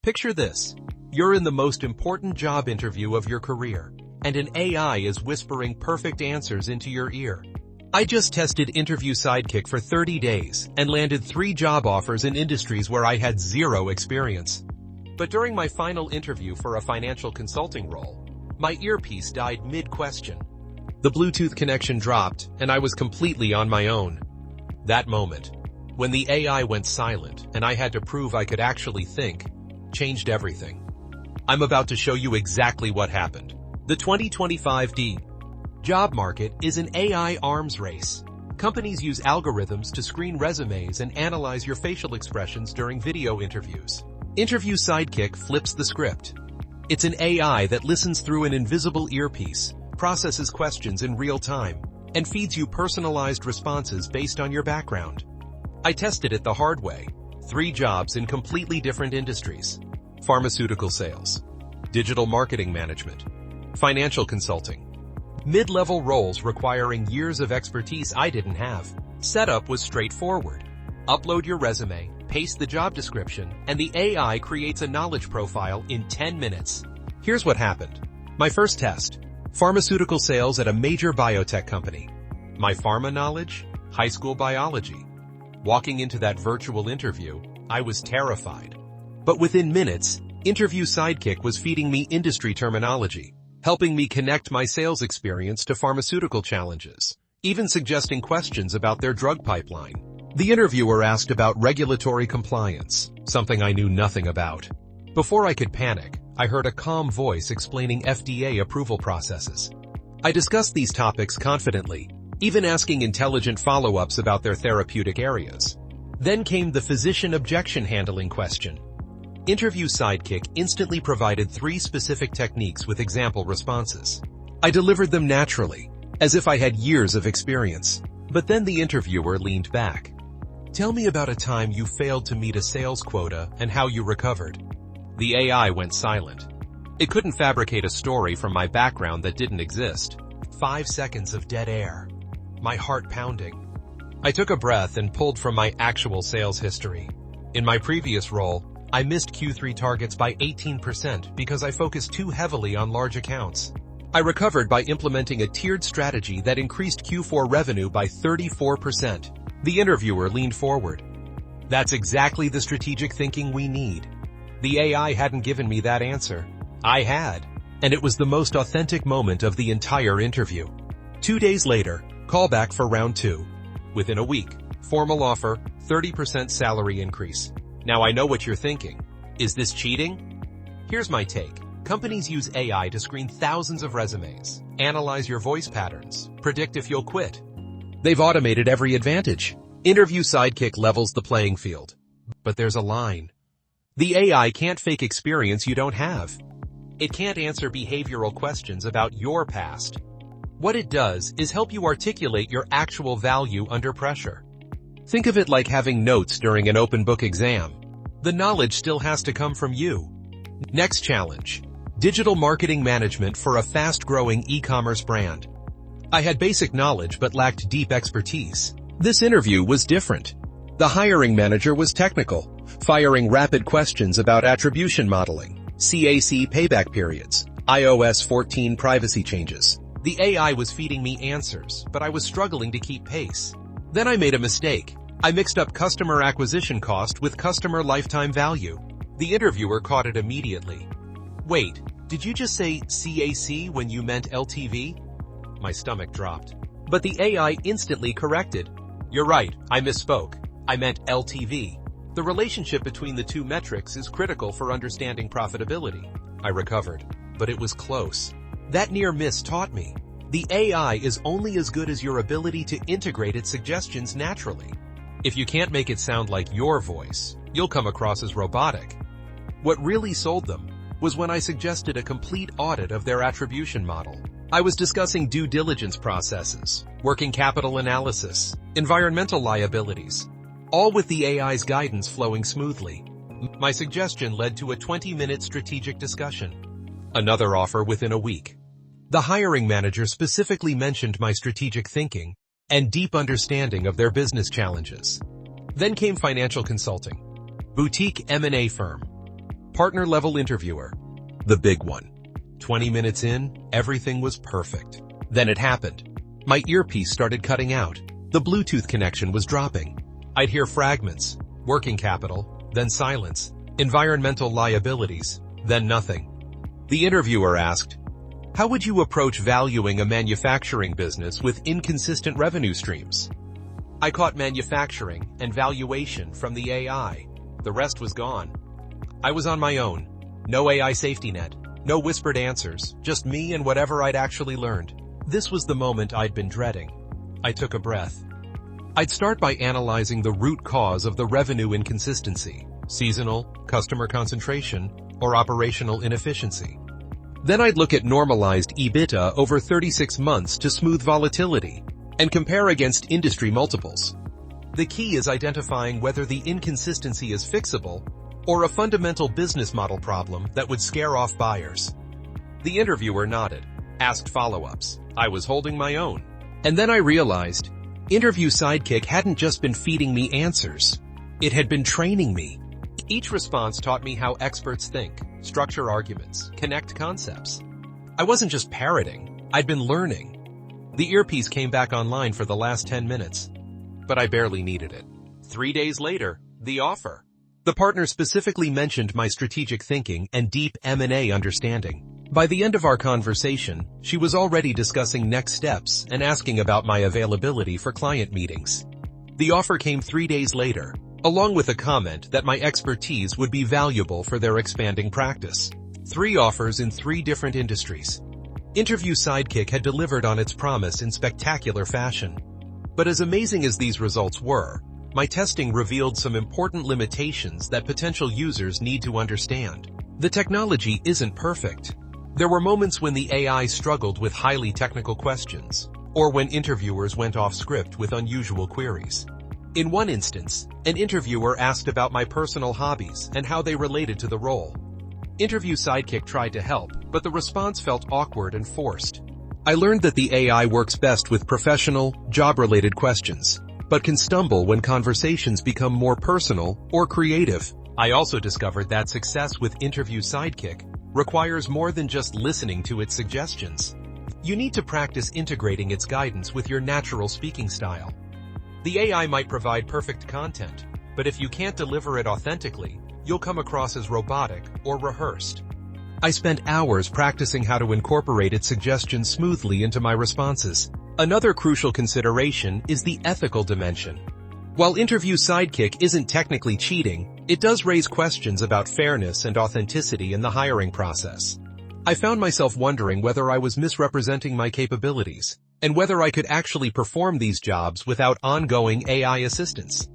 Picture this. You're in the most important job interview of your career, and an AI is whispering perfect answers into your ear. I just tested Interview Sidekick for 30 days and landed 3 job offers in industries where I had 0 experience. But during my final interview for a financial consulting role, my earpiece died mid-question. The Bluetooth connection dropped, and I was completely on my own. That moment, when the AI went silent and I had to prove I could actually think, changed everything. I'm about to show you exactly what happened. The 2025 job market is an AI arms race. Companies use algorithms to screen resumes and analyze your facial expressions during video interviews. Interview Sidekick flips the script. It's an AI that listens through an invisible earpiece, processes questions in real time, and feeds you personalized responses based on your background. I tested it the hard way. 3 jobs in completely different industries: pharmaceutical sales, digital marketing management, financial consulting. Mid-level roles requiring years of expertise I didn't have. Setup was straightforward. Upload your resume, paste the job description, and the AI creates a knowledge profile in 10 minutes. Here's what happened. My first test: pharmaceutical sales at a major biotech company. My pharma knowledge? High school biology. Walking into that virtual interview, I was terrified. But within minutes, Interview Sidekick was feeding me industry terminology, helping me connect my sales experience to pharmaceutical challenges, even suggesting questions about their drug pipeline. The interviewer asked about regulatory compliance, something I knew nothing about. Before I could panic, I heard a calm voice explaining FDA approval processes. I discussed these topics confidently, even asking intelligent follow-ups about their therapeutic areas. Then came the physician objection handling question. Interview Sidekick instantly provided 3 specific techniques with example responses. I delivered them naturally, as if I had years of experience. But then the interviewer leaned back. Tell me about a time you failed to meet a sales quota and how you recovered. The AI went silent. It couldn't fabricate a story from my background that didn't exist. 5 seconds of dead air. My heart pounding. I took a breath and pulled from my actual sales history. In my previous role, I missed Q3 targets by 18% because I focused too heavily on large accounts. I recovered by implementing a tiered strategy that increased Q4 revenue by 34%. The interviewer leaned forward. That's exactly the strategic thinking we need. The AI hadn't given me that answer. I had. And it was the most authentic moment of the entire interview. 2 days later, callback for round 2. Within a week, formal offer, 30% salary increase. Now I know what you're thinking. Is this cheating? Here's my take. Companies use AI to screen thousands of resumes, analyze your voice patterns, predict if you'll quit. They've automated every advantage. Interview Sidekick levels the playing field. But there's a line. The AI can't fake experience you don't have. It can't answer behavioral questions about your past. What it does is help you articulate your actual value under pressure. Think of it like having notes during an open book exam. The knowledge still has to come from you. Next challenge: digital marketing management for a fast-growing e-commerce brand. I had basic knowledge but lacked deep expertise. This interview was different. The hiring manager was technical, firing rapid questions about attribution modeling, CAC payback periods, iOS 14 privacy changes. The AI was feeding me answers, but I was struggling to keep pace. Then I made a mistake. I mixed up customer acquisition cost with customer lifetime value. The interviewer caught it immediately. Wait, did you just say CAC when you meant LTV? My stomach dropped. But the AI instantly corrected. You're right, I misspoke. I meant LTV. The relationship between the 2 metrics is critical for understanding profitability. I recovered, but it was close. That near miss taught me. The AI is only as good as your ability to integrate its suggestions naturally. If you can't make it sound like your voice, you'll come across as robotic. What really sold them was when I suggested a complete audit of their attribution model. I was discussing due diligence processes, working capital analysis, environmental liabilities, all with the AI's guidance flowing smoothly. My suggestion led to a 20-minute strategic discussion. Another offer within a week. The hiring manager specifically mentioned my strategic thinking and deep understanding of their business challenges. Then came financial consulting. Boutique M&A firm. Partner-level interviewer. The big one. 20 minutes in, everything was perfect. Then it happened. My earpiece started cutting out. The Bluetooth connection was dropping. I'd hear fragments, working capital, then silence, environmental liabilities, then nothing. The interviewer asked, "How would you approach valuing a manufacturing business with inconsistent revenue streams?" I caught manufacturing and valuation from the AI. The rest was gone. I was on my own. No AI safety net. No whispered answers. Just me and whatever I'd actually learned. This was the moment I'd been dreading. I took a breath. I'd start by analyzing the root cause of the revenue inconsistency. Seasonal, customer concentration, or operational inefficiency. Then I'd look at normalized EBITDA over 36 months to smooth volatility and compare against industry multiples. The key is identifying whether the inconsistency is fixable or a fundamental business model problem that would scare off buyers. The interviewer nodded, asked follow-ups. I was holding my own. And then I realized, Interview Sidekick hadn't just been feeding me answers. It had been training me. Each response taught me how experts think, structure arguments, connect concepts. I wasn't just parroting, I'd been learning. The earpiece came back online for the last 10 minutes, but I barely needed it. 3 days later, the offer. The partner specifically mentioned my strategic thinking and deep M&A understanding. By the end of our conversation, she was already discussing next steps and asking about my availability for client meetings. The offer came 3 days later, along with a comment that my expertise would be valuable for their expanding practice. 3 offers in 3 different industries. Interview Sidekick had delivered on its promise in spectacular fashion. But as amazing as these results were, my testing revealed some important limitations that potential users need to understand. The technology isn't perfect. There were moments when the AI struggled with highly technical questions, or when interviewers went off script with unusual queries. In one instance, an interviewer asked about my personal hobbies and how they related to the role. Interview Sidekick tried to help, but the response felt awkward and forced. I learned that the AI works best with professional, job-related questions, but can stumble when conversations become more personal or creative. I also discovered that success with Interview Sidekick requires more than just listening to its suggestions. You need to practice integrating its guidance with your natural speaking style. The AI might provide perfect content, but if you can't deliver it authentically, you'll come across as robotic or rehearsed. I spent hours practicing how to incorporate its suggestions smoothly into my responses. Another crucial consideration is the ethical dimension. While Interview Sidekick isn't technically cheating, it does raise questions about fairness and authenticity in the hiring process. I found myself wondering whether I was misrepresenting my capabilities, and whether I could actually perform these jobs without ongoing AI assistance.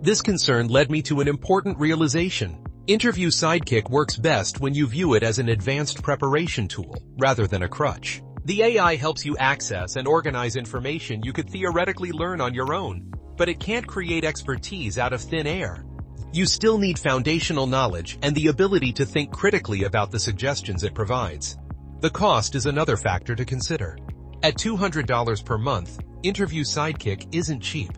This concern led me to an important realization. Interview Sidekick works best when you view it as an advanced preparation tool, rather than a crutch. The AI helps you access and organize information you could theoretically learn on your own, but it can't create expertise out of thin air. You still need foundational knowledge and the ability to think critically about the suggestions it provides. The cost is another factor to consider. At $200 per month, Interview Sidekick isn't cheap.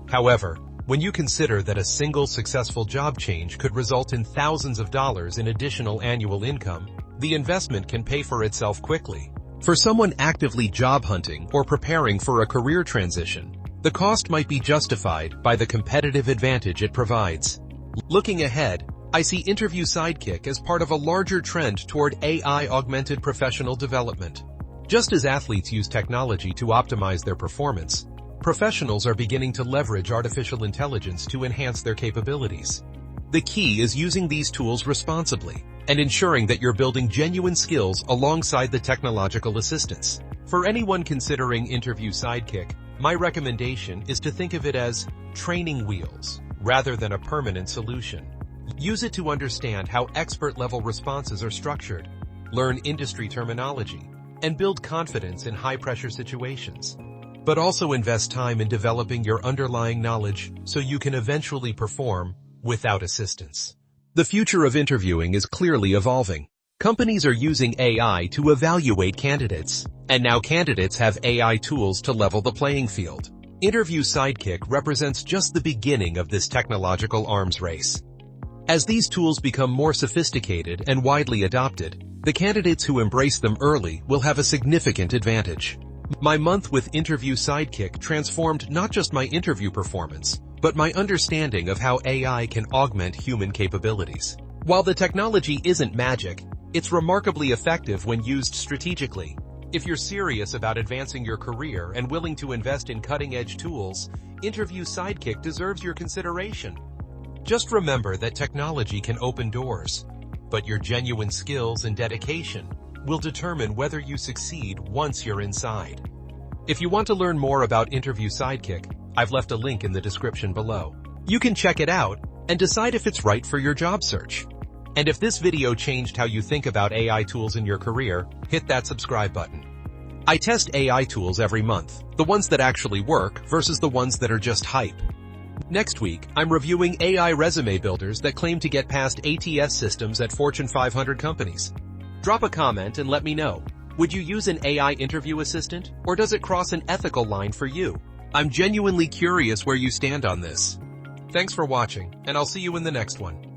However, when you consider that a single successful job change could result in thousands of dollars in additional annual income, the investment can pay for itself quickly. For someone actively job hunting or preparing for a career transition, the cost might be justified by the competitive advantage it provides. Looking ahead, I see Interview Sidekick as part of a larger trend toward AI-augmented professional development. Just as athletes use technology to optimize their performance, professionals are beginning to leverage artificial intelligence to enhance their capabilities. The key is using these tools responsibly and ensuring that you're building genuine skills alongside the technological assistance. For anyone considering Interview Sidekick, my recommendation is to think of it as training wheels rather than a permanent solution. Use it to understand how expert-level responses are structured, learn industry terminology, and build confidence in high-pressure situations. But also invest time in developing your underlying knowledge so you can eventually perform without assistance. The future of interviewing is clearly evolving. Companies are using AI to evaluate candidates, and now candidates have AI tools to level the playing field. Interview Sidekick represents just the beginning of this technological arms race. As these tools become more sophisticated and widely adopted, the candidates who embrace them early will have a significant advantage. My month with Interview Sidekick transformed not just my interview performance, but my understanding of how AI can augment human capabilities. While the technology isn't magic, it's remarkably effective when used strategically. If you're serious about advancing your career and willing to invest in cutting-edge tools, Interview Sidekick deserves your consideration. Just remember that technology can open doors, but your genuine skills and dedication will determine whether you succeed once you're inside. If you want to learn more about Interview Sidekick, I've left a link in the description below. You can check it out and decide if it's right for your job search. And if this video changed how you think about AI tools in your career, hit that subscribe button. I test AI tools every month, the ones that actually work versus the ones that are just hype. Next week, I'm reviewing AI resume builders that claim to get past ATS systems at Fortune 500 companies. Drop a comment and let me know. Would you use an AI interview assistant, or does it cross an ethical line for you? I'm genuinely curious where you stand on this. Thanks for watching, and I'll see you in the next one.